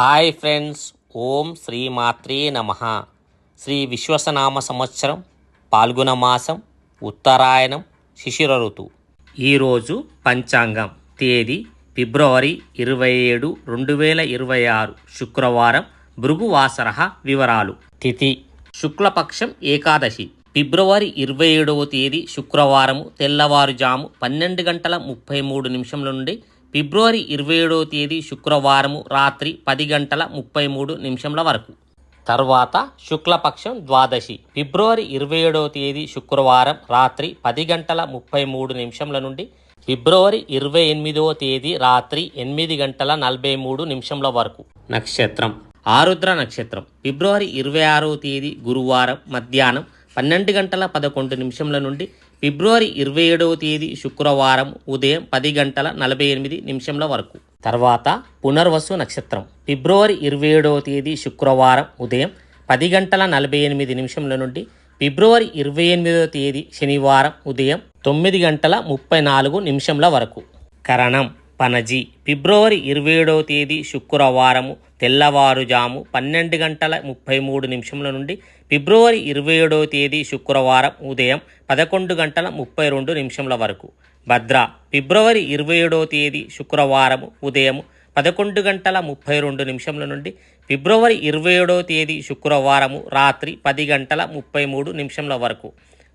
Hi friends, ఓం శ్రీ మాత్రే నమః. శ్రీ విశ్వసనామ సంవత్సరం పాల్గొన మాసం ఉత్తరాయణం శిశిర ఋతువు. ఈరోజు పంచాంగం తేదీ ఫిబ్రవరి 27, 2026 శుక్రవారం. భృగువాసర వివరాలు. తిథి శుక్లపక్షం ఏకాదశి. ఫిబ్రవరి 27వ తేదీ శుక్రవారము తెల్లవారుజాము 12 గంటల 33 నిమిషంల నుండి ఫిబ్రవరి 27వ తేదీ శుక్రవారము రాత్రి 10 గంటల 33 నిమిషంల వరకు. తర్వాత శుక్లపక్షం ద్వాదశి. ఫిబ్రవరి 27వ తేదీ శుక్రవారం రాత్రి 10 గంటల 33 నిమిషంల నుండి ఫిబ్రవరి 28వ తేదీ రాత్రి 8 గంటల 43 నిమిషంల వరకు. నక్షత్రం ఆరుద్ర నక్షత్రం. ఫిబ్రవరి 26వ తేదీ గురువారం మధ్యాహ్నం 12 గంటల 11 నిమిషంల నుండి ఫిబ్రవరి 27వ తేదీ శుక్రవారం ఉదయం 10 గంటల 48 నిమిషంల వరకు. తర్వాత పునర్వసు నక్షత్రం. ఫిబ్రవరి 27వ తేదీ శుక్రవారం ఉదయం 10 గంటల 48 నిమిషంల నుండి ఫిబ్రవరి 28వ తేదీ శనివారం ఉదయం 9 గంటల 34 నిమిషంల వరకు. కరణం పనజి. ఫిబ్రవరి 27వ తేదీ శుక్రవారము తెల్లవారుజాము 12 గంటల 33 నిమిషంల నుండి ఫిబ్రవరి 27వ తేదీ శుక్రవారం ఉదయం 11 గంటల 32 నిమిషంల వరకు. భద్ర. ఫిబ్రవరి 27వ తేదీ శుక్రవారం ఉదయం 11 గంటల 32 నిమిషంల నుండి ఫిబ్రవరి 27వ తేదీ శుక్రవారం రాత్రి 10 గంటల 33 నిమిషంల వరకు.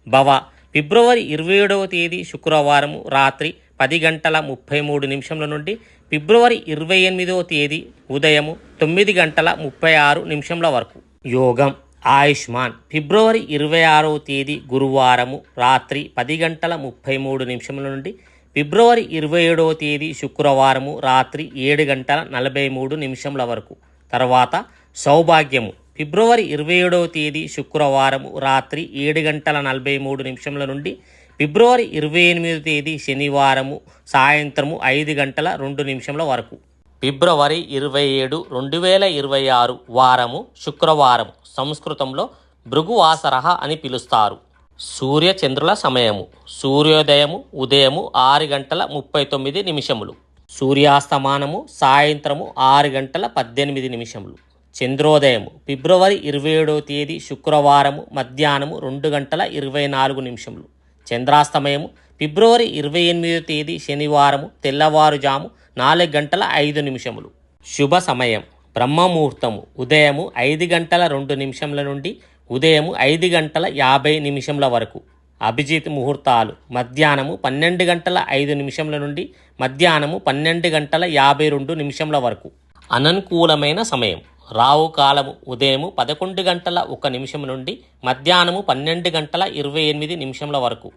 భవ. ఫిబ్రవరి 27వ తేదీ శుక్రవారం రాత్రి 10 గంటల 33 నిమిషంల నుండి ఫిబ్రవరి 28వ తేదీ ఉదయం 9 గంటల 36 నిమిషంల వరకు. యోగం ఆయుష్మాన్. ఫిబ్రవరి 26వ తేదీ గురువారము రాత్రి 10 గంటల 33 నిమిషంల నుండి ఫిబ్రవరి 27వ తేదీ శుక్రవారము రాత్రి 7 గంటల 43 నిమిషంల వరకు. తర్వాత సౌభాగ్యము. ఫిబ్రవరి 27వ తేదీ శుక్రవారము రాత్రి 7 గంటల 43 నిమిషంల నుండి ఫిబ్రవరి 28వ తేదీ శనివారము సాయంత్రము 5 గంటల 2 నిమిషంల వరకు. ఫిబ్రవరి 27, 2026 వారము శుక్రవారం. సంస్కృతంలో భృగువాసర అని పిలుస్తారు. సూర్యచంద్రుల సమయము. సూర్యోదయము ఉదయము 6 గంటల 39 నిమిషములు. సూర్యాస్తమానము సాయంత్రము 6 గంటల 18 నిమిషములు. చంద్రోదయము ఫిబ్రవరి 27వ తేదీ శుక్రవారము మధ్యాహ్నము 2 గంటల 24 నిమిషములు. చంద్రాస్తమయము ఫిబ్రవరి 28వ తేదీ శనివారము తెల్లవారుజాము 4 గంటల 5 నిమిషములు. శుభ సమయం బ్రహ్మముహూర్తము ఉదయము 5 గంటల 2 నిమిషముల నుండి ఉదయము 5 గంటల 50 నిమిషముల వరకు. అభిజిత్ ముహూర్తాలు మధ్యాహ్నము 12 గంటల 5 నిమిషముల నుండి మధ్యాహ్నము 12 గంటల 52 నిమిషముల వరకు. అననుకూలమైన సమయం రావు కాలము ఉదయము 11 గంటల 1 నిమిషం నుండి మధ్యాహ్నము 12 గంటల 28 నిమిషముల వరకు.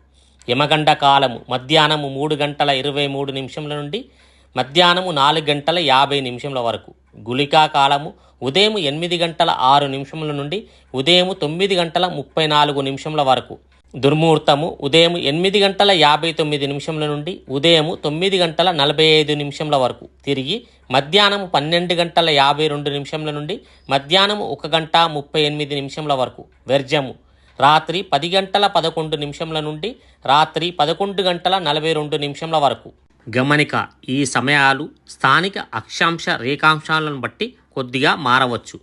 యమగండ కాలము మధ్యాహ్నము 3 గంటల 23 నిమిషముల నుండి మధ్యాహ్నము 4 గంటల 50 నిమిషముల వరకు. గుళికా కాలము ఉదయం 8 గంటల 6 నిమిషముల నుండి ఉదయం 9 గంటల 34 నిమిషముల వరకు. దుర్ముహూర్తము ఉదయం 8 గంటల 59 నిమిషముల నుండి ఉదయం 9 గంటల 45 నిమిషముల వరకు. తిరిగి మధ్యాహ్నం 12 గంటల 52 నిమిషముల నుండి మధ్యాహ్నం 1 గంట 38 నిమిషముల వరకు. వర్జము రాత్రి 10 గంటల 11 నిమిషముల నుండి రాత్రి 11 గంటల 42 నిమిషముల వరకు. గమనిక: ఈ సమయాలు స్థానిక అక్షాంశ రేఖాంశాలను బట్టి కొద్దిగా మారవచ్చు.